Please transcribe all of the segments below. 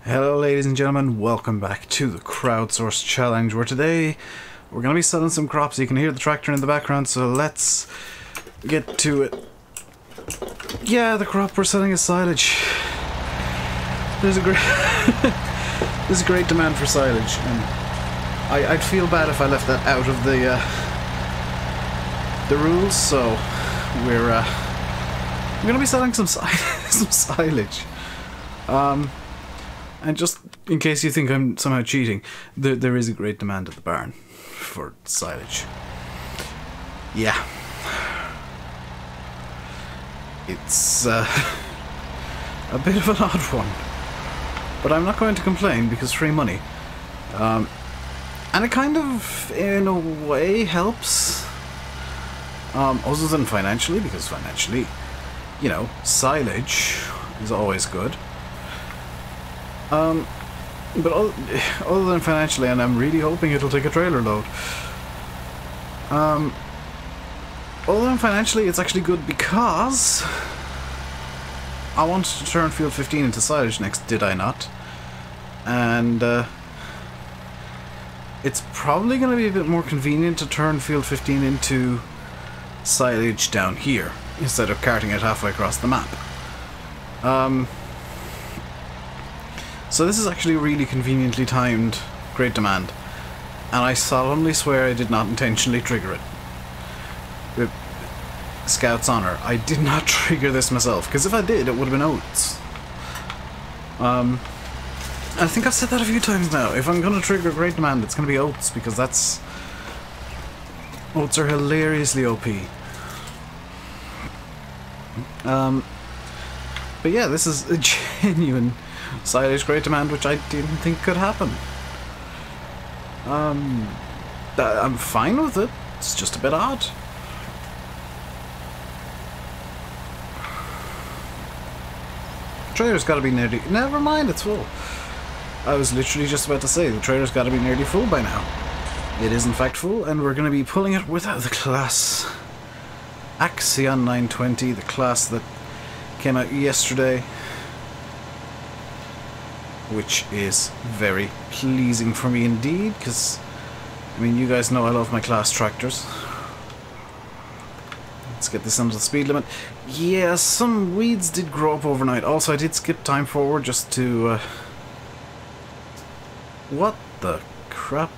Hello ladies and gentlemen, welcome back to the Crowdsourced challenge, where today we're going to be selling some crops. You can hear the tractor in the background, so let's get to it. Yeah, the crop we're selling is silage. There's a great there's a great demand for silage, and I'd feel bad if I left that out of the rules, so we're going to be selling some some silage. And just in case you think I'm somehow cheating, there is a great demand at the barn for silage. Yeah. It's a bit of an odd one. But I'm not going to complain because free money. And it kind of, in a way, helps. Other than financially, because financially, you know, silage is always good. But other than financially, and I'm really hoping it'll take a trailer load. Other than financially, it's actually good because I wanted to turn Field 15 into silage next, did I not? And it's probably going to be a bit more convenient to turn Field 15 into silage down here instead of carting it halfway across the map. So this is actually really conveniently timed great demand, and I solemnly swear I did not intentionally trigger it. With Scout's honor, I did not trigger this myself, because if I did, it would have been oats. I think I've said that a few times now. If I'm going to trigger great demand, it's going to be oats, because oats are hilariously OP. But yeah, this is a genuine silage great demand, which I didn't think could happen. I'm fine with it. It's just a bit odd. The trailer's got to be nearly... Never mind, it's full. I was literally just about to say, the trailer's got to be nearly full by now. It is in fact full, and we're going to be pulling it without the class Axion 920, the class that came out yesterday, which is very pleasing for me indeed, because, I mean, you guys know I love my class tractors. Let's get this under the speed limit. Yeah, some weeds did grow up overnight. Also, I did skip time forward just to, what the crap?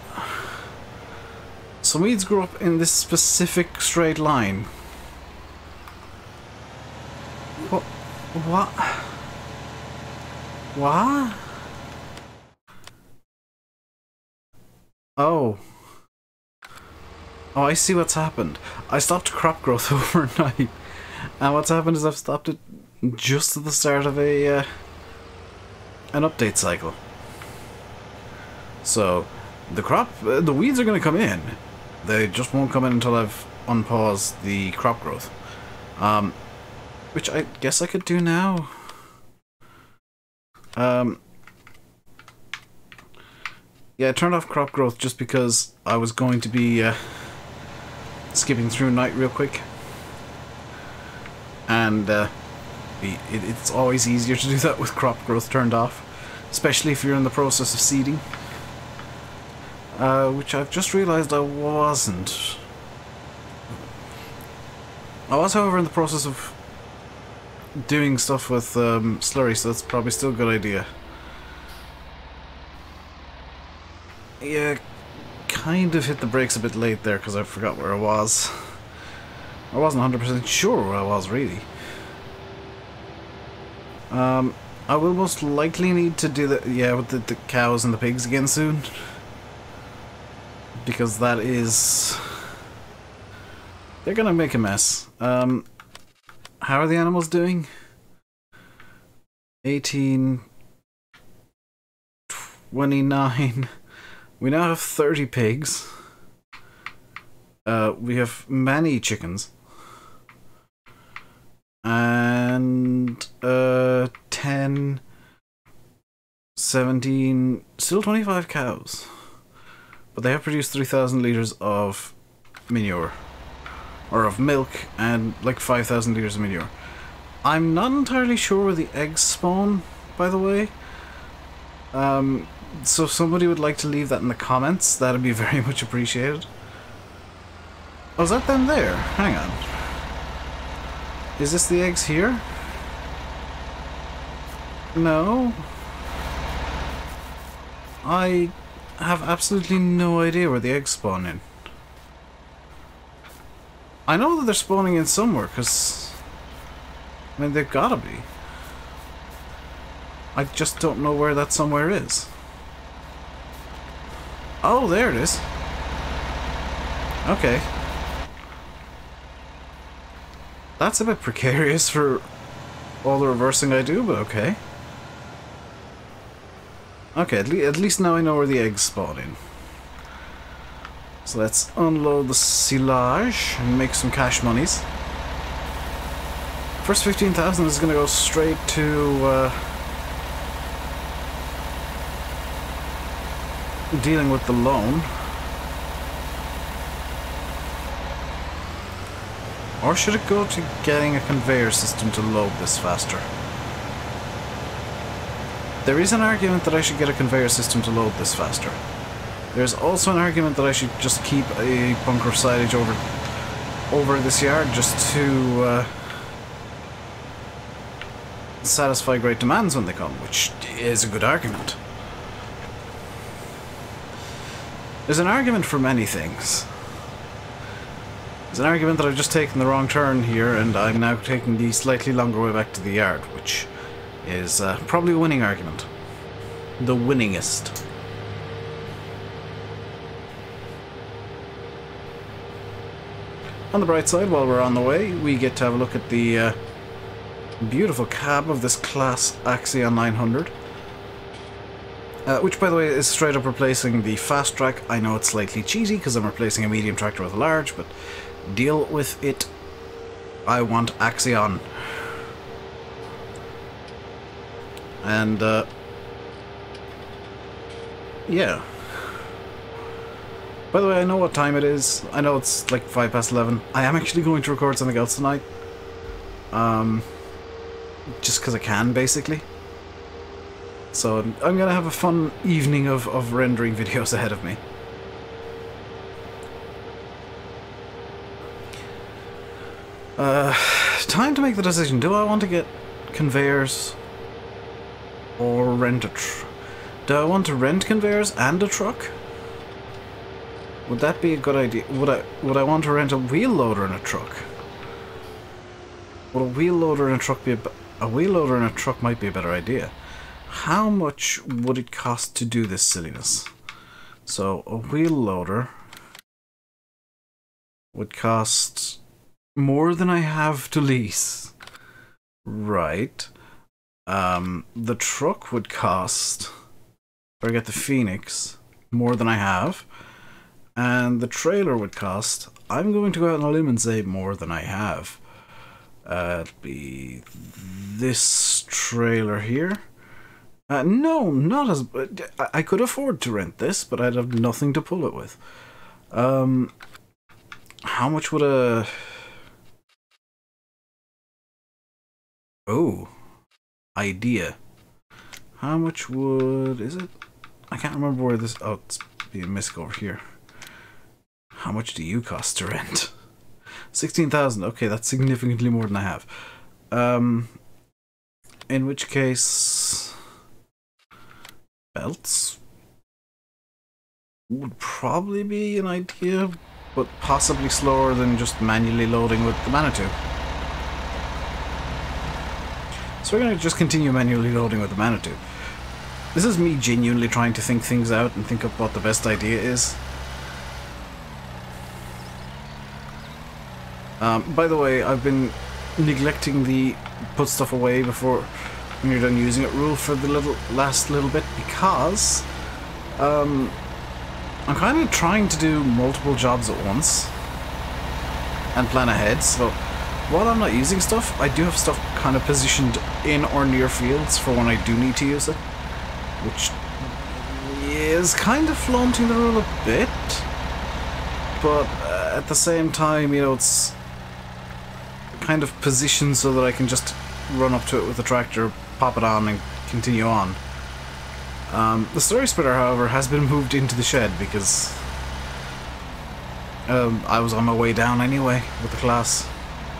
Some weeds grew up in this specific straight line. What? What? Oh, I see what's happened. I stopped crop growth overnight, and what's happened is I've stopped it just at the start of an update cycle. So the weeds are going to come in. They just won't come in until I've unpaused the crop growth, which I guess I could do now. Yeah, I turned off crop growth just because I was going to be skipping through night real quick. And it's always easier to do that with crop growth turned off, especially if you're in the process of seeding. Which I've just realised I wasn't. I was, however, in the process of doing stuff with slurry, so that's probably still a good idea. Yeah, kind of hit the brakes a bit late there because I forgot where I was. I wasn't 100% sure where I was, really. I will most likely need to do that, yeah, with the cows and the pigs again soon. Because that is... they're gonna make a mess. How are the animals doing? 18... 29... We now have 30 pigs. We have many chickens. And 10, 17, still 25 cows. But they have produced 3,000 litres of manure. Or of milk, and like 5,000 litres of manure. I'm not entirely sure where the eggs spawn, by the way. So if somebody would like to leave that in the comments, that'd be very much appreciated. Oh, is that them there? Hang on. Is this the eggs here? No. I have absolutely no idea where the eggs spawn in. I know that they're spawning in somewhere, because... I mean, they've gotta be. I just don't know where that somewhere is. Oh, there it is. Okay. That's a bit precarious for all the reversing I do, but okay. Okay, at least now I know where the eggs spawn in. So let's unload the silage and make some cash monies. First 15,000 is going to go straight to dealing with the loan. Or should it go to getting a conveyor system to load this faster? There is an argument that I should get a conveyor system to load this faster. There's also an argument that I should just keep a bunker of silage over this yard just to satisfy great demands when they come, which is a good argument. There's an argument for many things. There's an argument that I've just taken the wrong turn here, and I'm now taking the slightly longer way back to the yard, which is probably a winning argument. The winningest. On the bright side, while we're on the way, we get to have a look at the beautiful cab of this class Axion 900. Which, by the way, is straight up replacing the fast track. I know it's slightly cheesy because I'm replacing a medium tractor with a large, but deal with it. I want Axion. And, yeah. By the way, I know what time it is. I know it's like 11:05. I am actually going to record something else tonight. Just because I can, basically. So I'm going to have a fun evening of rendering videos ahead of me. Time to make the decision. Do I want to get conveyors or rent a do I want to rent conveyors and a truck? Would that be a good idea? Would I want to rent a wheel loader and a truck? Would a wheel loader and a truck be a wheel loader and a truck might be a better idea. How much would it cost to do this silliness? So a wheel loader would cost more than I have to lease. Right. The truck would cost, if I get the Phoenix, more than I have. And the trailer would cost, I'm going to go out on a limb and say more than I have. It'd be this trailer here. No, not as... I could afford to rent this, but I'd have nothing to pull it with. How much would a... Oh. Idea. How much would... Is it? I can't remember where this... Oh, it's being missed over here. How much do you cost to rent? 16,000. Okay, that's significantly more than I have. In which case... belts would probably be an idea, but possibly slower than just manually loading with the Manitou. So we're going to just continue manually loading with the Manitou. This is me genuinely trying to think things out and think of what the best idea is. By the way, I've been neglecting the put stuff away before when you're done using it rule for the last little bit because I'm kind of trying to do multiple jobs at once and plan ahead. So while I'm not using stuff, I do have stuff kind of positioned in or near fields for when I do need to use it, which is kind of flaunting the rule a bit, but at the same time, you know, it's kind of positioned so that I can just run up to it with the tractor, pop it on, and continue on. The story splitter, however, has been moved into the shed because I was on my way down anyway with the class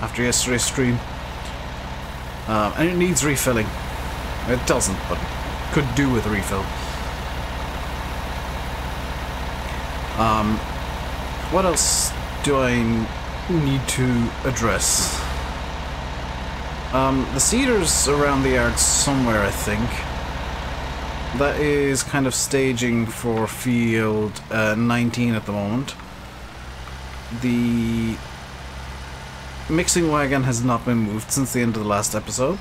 after yesterday's stream. And it needs refilling. It doesn't, but could do with a refill. What else do I need to address? The cedars around the yard somewhere, I think. That is kind of staging for field 19 at the moment. The mixing wagon has not been moved since the end of the last episode.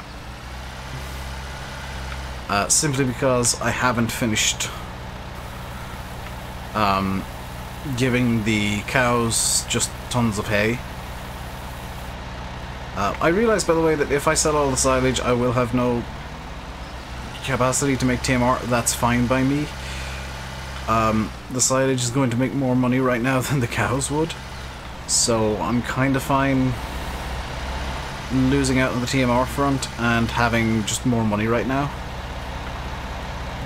Simply because I haven't finished giving the cows just tons of hay. I realise, by the way, that if I sell all the silage, I will have no capacity to make TMR. That's fine by me. The silage is going to make more money right now than the cows would, so I'm kind of fine losing out on the TMR front and having just more money right now.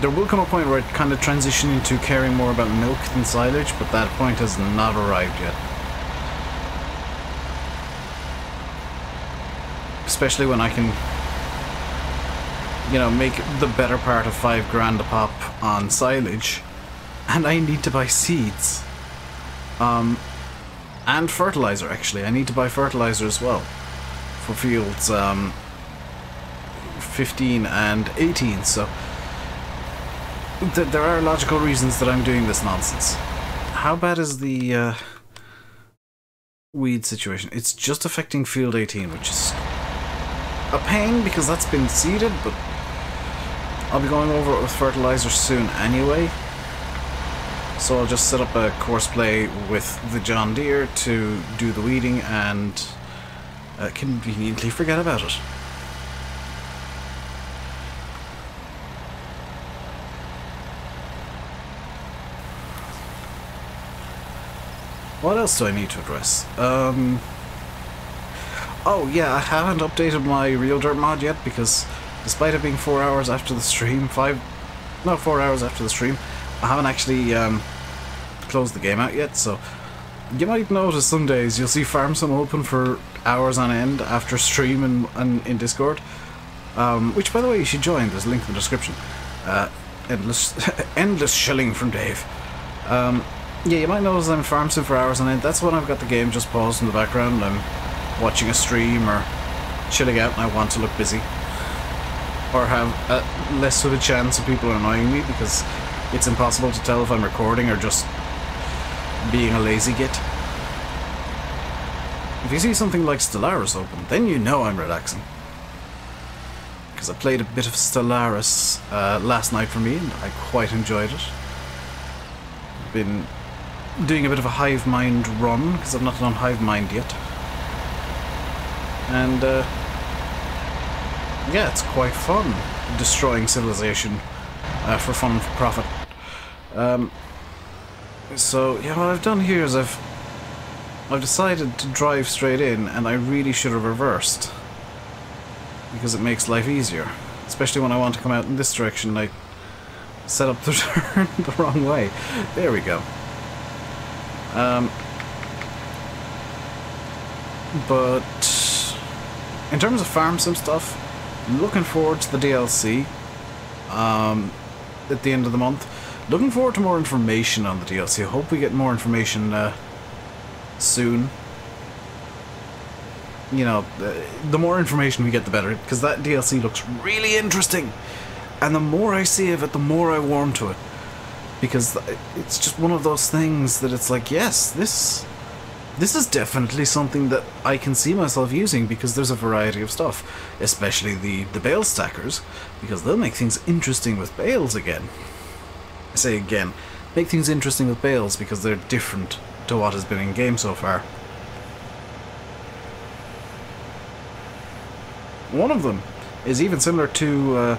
There will come a point where it kind of transition into caring more about milk than silage, but that point has not arrived yet. Especially when I can, you know, make the better part of $5 a pop on silage, and I need to buy seeds. And fertilizer, actually. I need to buy fertilizer as well for fields 15 and 18, so there are logical reasons that I'm doing this nonsense. How bad is the weed situation? It's just affecting field 18, which is a pain because that's been seeded, but I'll be going over it with fertilizer soon anyway. So I'll just set up a course play with the John Deere to do the weeding and conveniently forget about it. What else do I need to address? Oh yeah, I haven't updated my Real Dirt mod yet because despite it being 4 hours after the stream, 4 hours after the stream, I haven't actually closed the game out yet, so you might notice some days you'll see Farm Sim open for hours on end after stream and in Discord, which by the way you should join, there's a link in the description. Endless shilling from Dave. Yeah, you might notice I'm Farm Sim for hours on end. That's when I've got the game just paused in the background, I'm watching a stream or chilling out and I want to look busy. Or have less of a chance of people annoying me because it's impossible to tell if I'm recording or just being a lazy git. If you see something like Stellaris open, then you know I'm relaxing. Because I played a bit of Stellaris last night for me and I quite enjoyed it. I've been doing a bit of a Hive Mind run because I've not done Hive Mind yet. And yeah, it's quite fun destroying civilization for fun and for profit. So yeah, what I've done here is I've decided to drive straight in, and I really should have reversed because it makes life easier, especially when I want to come out in this direction. I set up the turn the wrong way. There we go. But in terms of Farm Sim stuff, I'm looking forward to the DLC at the end of the month. Looking forward to more information on the DLC. I hope we get more information soon. You know, the more information we get, the better, because that DLC looks really interesting. And the more I see of it, the more I warm to it. Because it's just one of those things that it's like, yes, this is definitely something that I can see myself using, because there's a variety of stuff, especially the bale stackers, because they'll make things interesting with bales again. I say again, make things interesting with bales because they're different to what has been in game so far. One of them is even similar to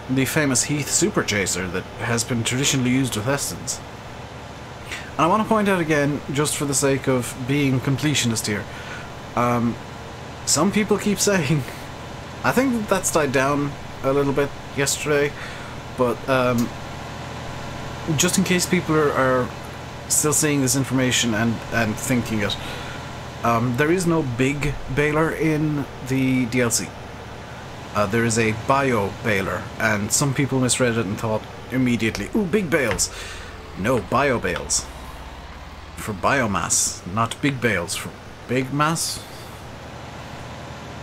the famous Heath Super Chaser that has been traditionally used with Estons. And I want to point out again, just for the sake of being completionist here, some people keep saying, I think that's died down a little bit yesterday, but just in case people are still seeing this information and thinking it, there is no big baler in the DLC. There is a bio baler, and some people misread it and thought immediately, ooh, big bales. No, bio bales. For biomass, not big bales. For big mass?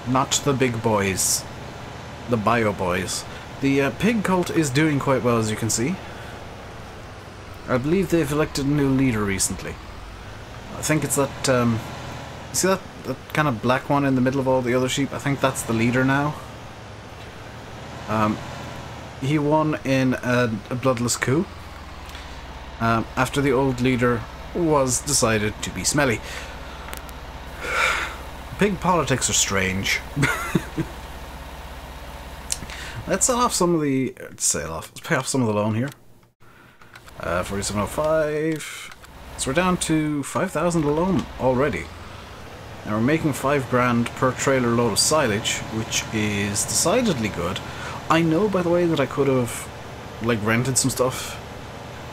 Not the big boys. The bio boys. The pig cult is doing quite well, as you can see. I believe they've elected a new leader recently. I think it's that, see that kind of black one in the middle of all the other sheep? I think that's the leader now. He won in a bloodless coup. After the old leader was decided to be smelly. Pig politics are strange. Let's sell off some of the... Let's pay off some of the loan here. 4705. So we're down to 5,000 alone already. Now we're making 5 grand per trailer load of silage, which is decidedly good. I know, by the way, that I could have like rented some stuff,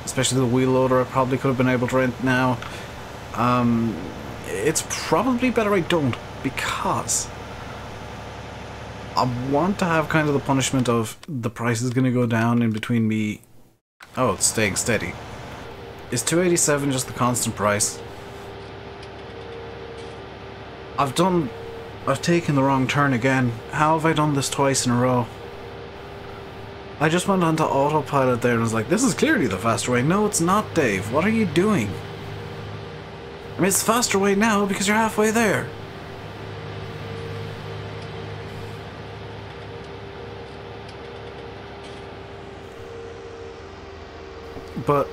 especially the wheel loader. I probably could have been able to rent now. It's probably better I don't, because I want to have kind of the punishment of the price is going to go down in between me. Oh, it's staying steady. Is 287 just the constant price? I've taken the wrong turn again. How have I done this twice in a row? I just went onto autopilot there and was like, this is clearly the faster way. No, it's not, Dave. What are you doing? I mean, it's the faster way now because you're halfway there. But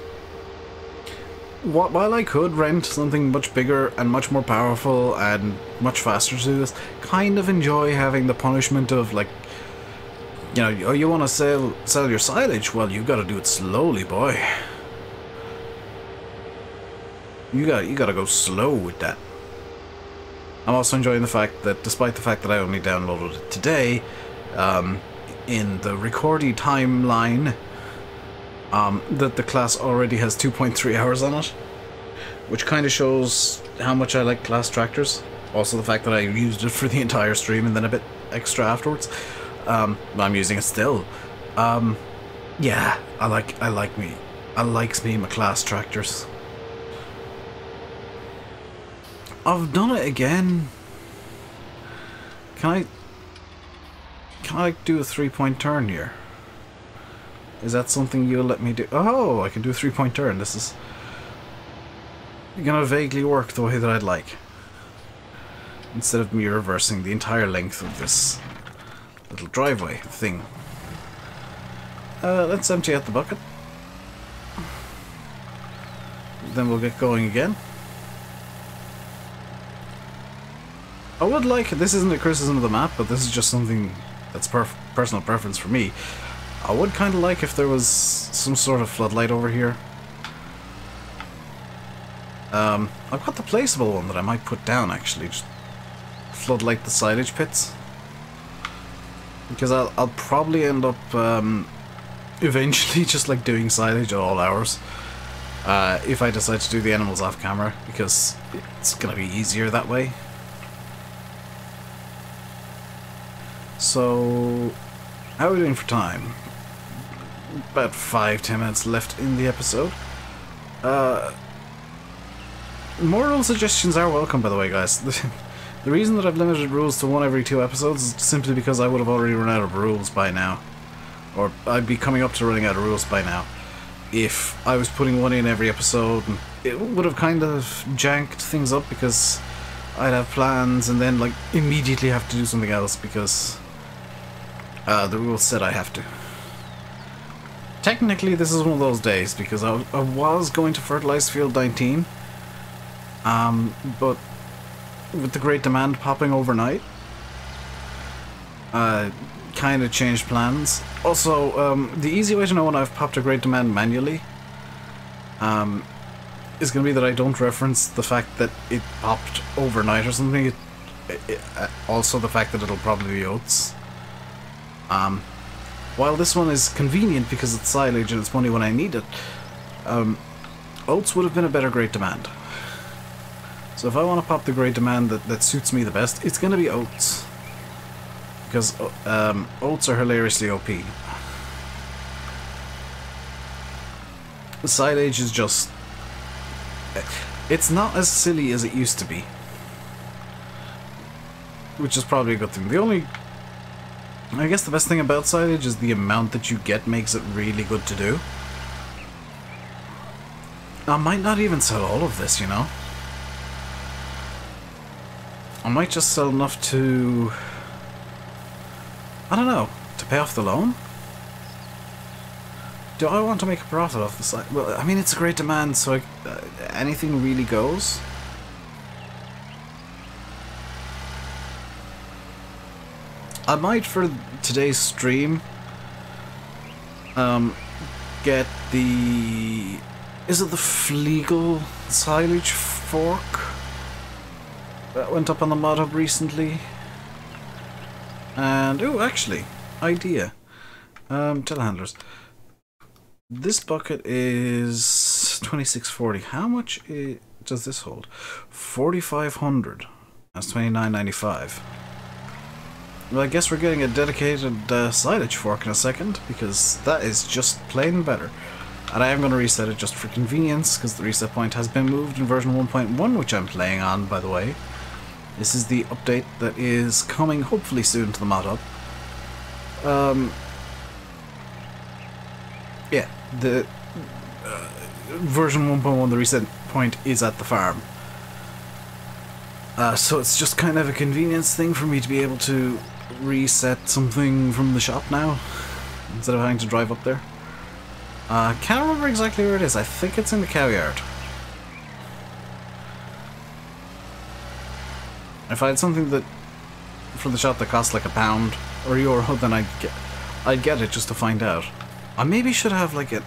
while I could rent something much bigger and much more powerful and much faster to do this, kind of enjoy having the punishment of, like, you know, oh, you want to sell your silage? Well, you got to do it slowly, boy. You got to go slow with that. I'm also enjoying the fact that, despite the fact that I only downloaded it today, in the recording timeline, that the class already has 2.3 hours on it, which kind of shows how much I like class tractors. Also the fact that I used it for the entire stream and then a bit extra afterwards. I'm using it still. Yeah, I likes me my class tractors. I've done it again. Can I do a 3-point turn here? Is that something you'll let me do? Oh, I can do a 3-point turn. This is gonna vaguely work the way that I'd like. Instead of me reversing the entire length of this little driveway thing. Let's empty out the bucket. Then we'll get going again. I would like, this isn't a criticism of the map, but this is just something that's personal preference for me. I would kind of like if there was some sort of floodlight over here. I've got the placeable one that I might put down, actually. Just floodlight the silage pits. Because I'll probably end up eventually just like doing silage at all hours. If I decide to do the animals off camera, because it's going to be easier that way. So, how are we doing for time? About 5-10 minutes left in the episode. More rule suggestions are welcome, by the way, guys. The reason that I've limited rules to 1 every 2 episodes is simply because I would have already run out of rules by now. Or I'd be coming up to running out of rules by now. If I was putting 1 in every episode, it would have kind of janked things up because I'd have plans and then like immediately have to do something else because the rules said I have to. Technically, this is one of those days because I was going to fertilize field 19, but with the great demand popping overnight, kind of changed plans. Also, the easy way to know when I've popped a great demand manually is going to be that I don't reference the fact that it popped overnight or something. Also the fact that it'll probably be oats. While this one is convenient because it's silage and it's money when I need it, Oats would have been a better Great Demand. So if I want to pop the Great Demand that suits me the best, it's going to be oats. Because oats are hilariously OP. The silage is just... it's not as silly as it used to be. Which is probably a good thing. The only... I guess the best thing about silage is the amount that you get makes it really good to do. I might not even sell all of this, you know? I might just sell enough to... I don't know, to pay off the loan? Do I want to make a profit off the site? Well, I mean, it's a Great Demand, so anything really goes. I might, for today's stream, get the... is it the Flegel silage fork? That went up on the mod hub recently. And, oh, actually, idea. Telehandlers. This bucket is 2640. How much does this hold? 4,500. That's 29.95. Well, I guess we're getting a dedicated silage fork in a second, because that is just plain better. And I am going to reset it just for convenience, because the reset point has been moved in version 1.1, which I'm playing on, by the way. This is the update that is coming hopefully soon to the mod hub. Yeah, the version 1.1, the reset point is at the farm. So it's just kind of a convenience thing for me to be able to reset something from the shop now, instead of having to drive up there. Can't remember exactly where it is. I think it's in the cow yard. If I had something that from the shop that cost like £1 or €1, then I'd get it just to find out. I maybe should have like a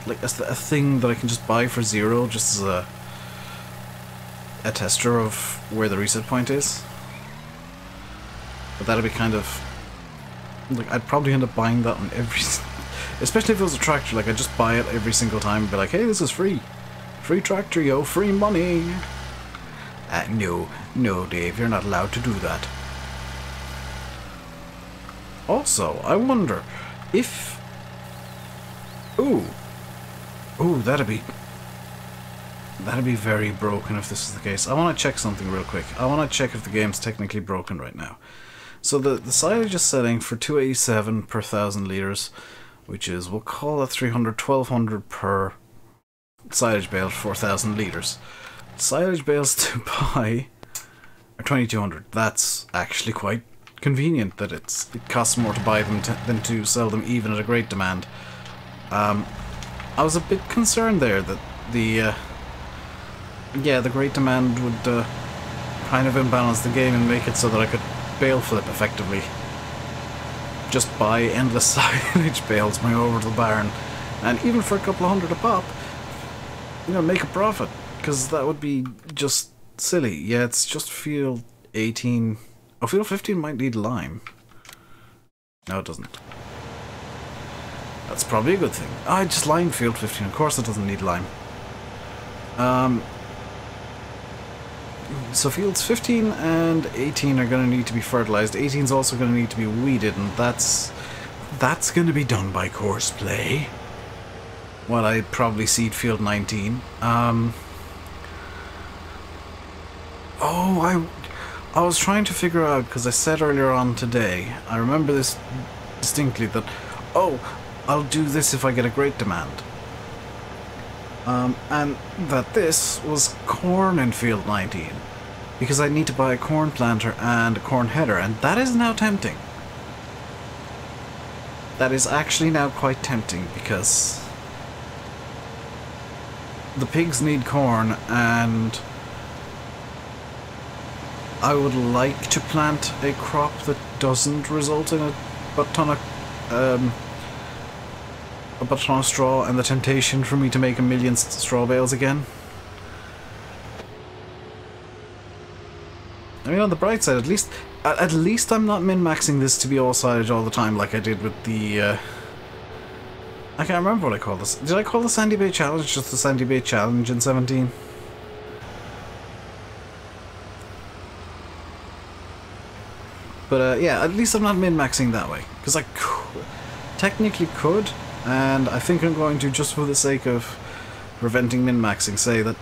thing that I can just buy for €0, just as a tester of where the reset point is. But that'd be kind of like, I'd probably end up buying that on every, especially if it was a tractor. Like, I'd just buy it every single time and be like, hey, this is free tractor, yo, free money. No, Dave, you're not allowed to do that. Also, I wonder if... Ooh, that'd be very broken if this is the case. I want to check something real quick. I want to check if the game's technically broken right now. So the silage is setting for 287 per 1,000 litres, which is, we'll call it 300, 1,200 per silage bale for 4,000 litres. Silage bales to buy are 2,200. That's actually quite convenient that it costs more to buy them than to sell them, even at a Great Demand. I was a bit concerned there that the Great Demand would kind of imbalance the game and make it so that I could bale flip effectively. Just buy endless silage bales, bring over to the barn, and even for a couple of hundred a pop, you know, make a profit. Because that would be just silly. Yeah, it's just field 18. Oh, field 15 might need lime. No, it doesn't. That's probably a good thing. I just lined field 15. Of course it doesn't need lime. So fields 15 and 18 are going to need to be fertilized. 18 is also going to need to be weeded, and that's going to be done by courseplay. While I probably seed field 19. Oh, I was trying to figure out, because I said earlier on today, I remember this distinctly, that, oh, I'll do this if I get a Great Demand. And that this was corn in field 19, because I need to buy a corn planter and a corn header, and that is now tempting. That is actually now quite tempting, because the pigs need corn, and I would like to plant a crop that doesn't result in a butt ton of straw, and the temptation for me to make 1,000,000 straw bales again. I mean, on the bright side, at least I'm not min-maxing this to be all silage all the time, like I did with the I can't remember what I called this. Did I call the Sandy Bay Challenge just the Sandy Bay Challenge in 17? But yeah, at least I'm not min-maxing that way. Because I technically could, and I think I'm going to, just for the sake of preventing min-maxing, say that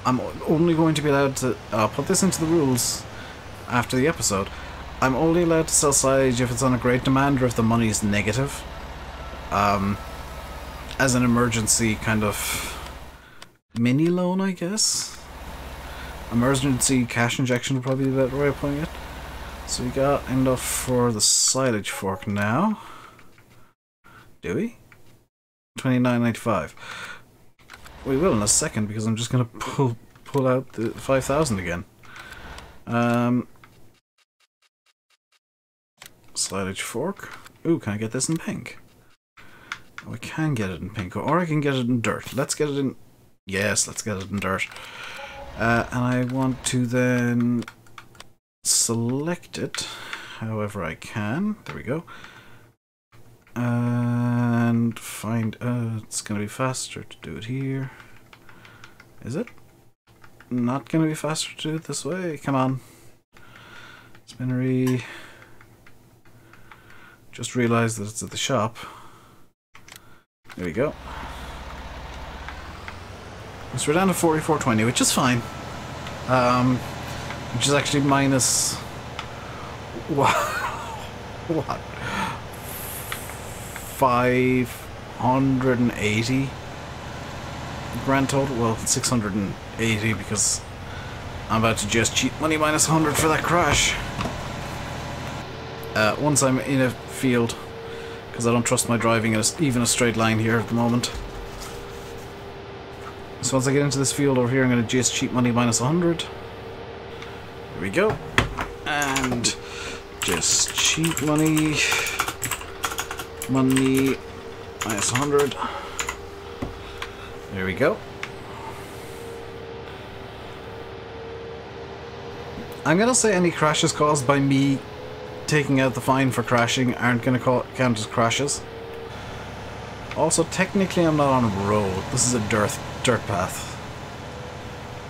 I'm only going to be allowed to... I'll put this into the rules after the episode. I'm only allowed to sell silage if it's on a great demand or if the money is negative. As an emergency kind of mini loan, I guess. Emergency cash injection would probably be the better way of putting it. So we got enough for the silage fork now. Do we? $29.95. We will in a second because I'm just gonna pull out the 5,000 again. Silage fork. Ooh, can I get this in pink? Oh, I can get it in pink, or I can get it in dirt. Let's get it in... Yes, let's get it in dirt. And I want to then select it however I can. There we go. And find... it's going to be faster to do it here. Is it? Not going to be faster to do it this way? Come on. Spinnery. Just realised that it's at the shop. There we go. So we're down to 44.20, which is fine. Which is actually minus... What? 580 grand total? Well, 680 because I'm about to just cheat money minus 100 for that crash. Once I'm in a field, because I don't trust my driving in even a straight line here at the moment. So once I get into this field over here, I'm going to just cheat money minus 100. There we go. And just cheat money minus 100. There we go. I'm going to say any crashes caused by me taking out the fine for crashing aren't going to count as crashes. Also, technically I'm not on a road. This is a dirt path.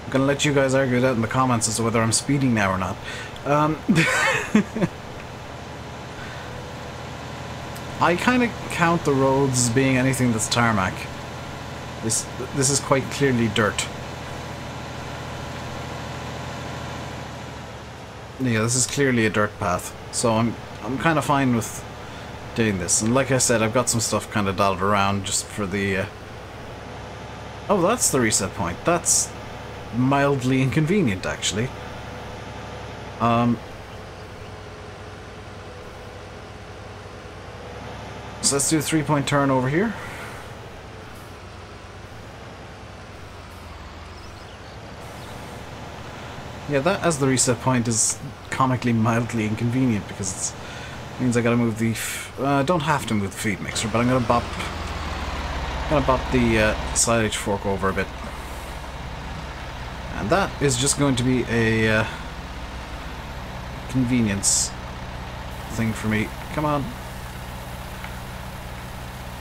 I'm going to let you guys argue that in the comments as to whether I'm speeding now or not. I kind of count the roads as being anything that's tarmac. This is quite clearly dirt. Yeah, this is clearly a dirt path, so I'm kind of fine with doing this. And like I said, I've got some stuff kind of dotted around just for the... Oh, that's the reset point. That's mildly inconvenient, actually. So let's do a 3-point turn over here. Yeah, that as the reset point is comically mildly inconvenient because it means I gotta move the... I don't have to move the feed mixer, but I'm gonna bop the silage fork over a bit. And that is just going to be a convenience thing for me. Come on.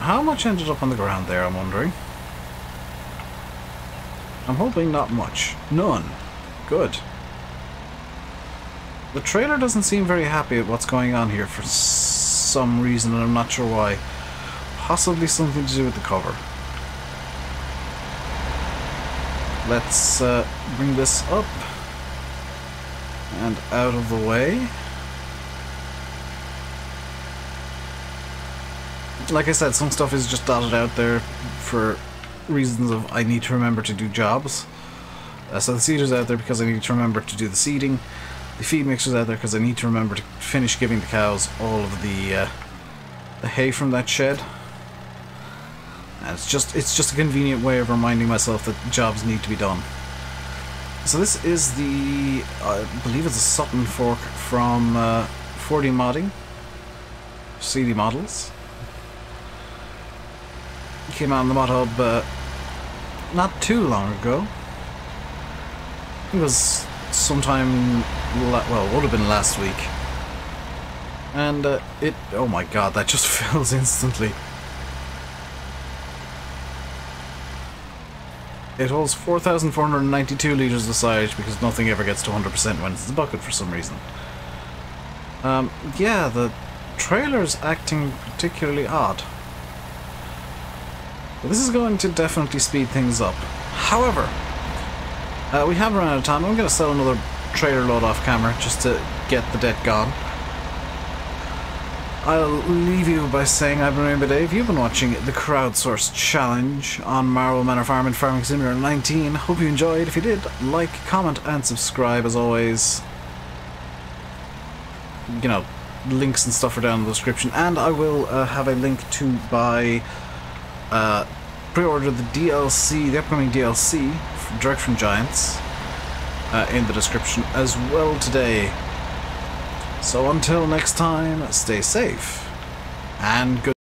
How much ended up on the ground there, I'm wondering? I'm hoping not much. None. Good. The trailer doesn't seem very happy at what's going on here for some reason, and I'm not sure why. Possibly something to do with the cover. Let's bring this up and out of the way. Like I said, some stuff is just dotted out there for reasons of I need to remember to do jobs. So the seeder's out there because I need to remember to do the seeding. The feed mixer's out there because I need to remember to finish giving the cows all of the hay from that shed. And it's just a convenient way of reminding myself that jobs need to be done. So this is the, I believe it's a Sutton fork from 4D Modding, CD Models. It came out on the Mod Hub not too long ago. It was sometime, well, it would have been last week. And oh my god, that just fills instantly. It holds 4,492 litres of silage because nothing ever gets to 100% when it's the bucket for some reason. Yeah, the trailer's acting particularly odd. But this is going to definitely speed things up. However, we have run out of time. I'm going to sell another trailer load off camera just to get the debt gone. I'll leave you by saying I've been RainbowDave. You've been watching the Crowdsourced Challenge on Marwell Manor Farm in Farming Simulator 19. Hope you enjoyed. If you did, like, comment and subscribe as always. You know, links and stuff are down in the description, and I will have a link to buy, pre-order the DLC, the upcoming DLC, direct from Giants, in the description as well today. So until next time, stay safe, and good.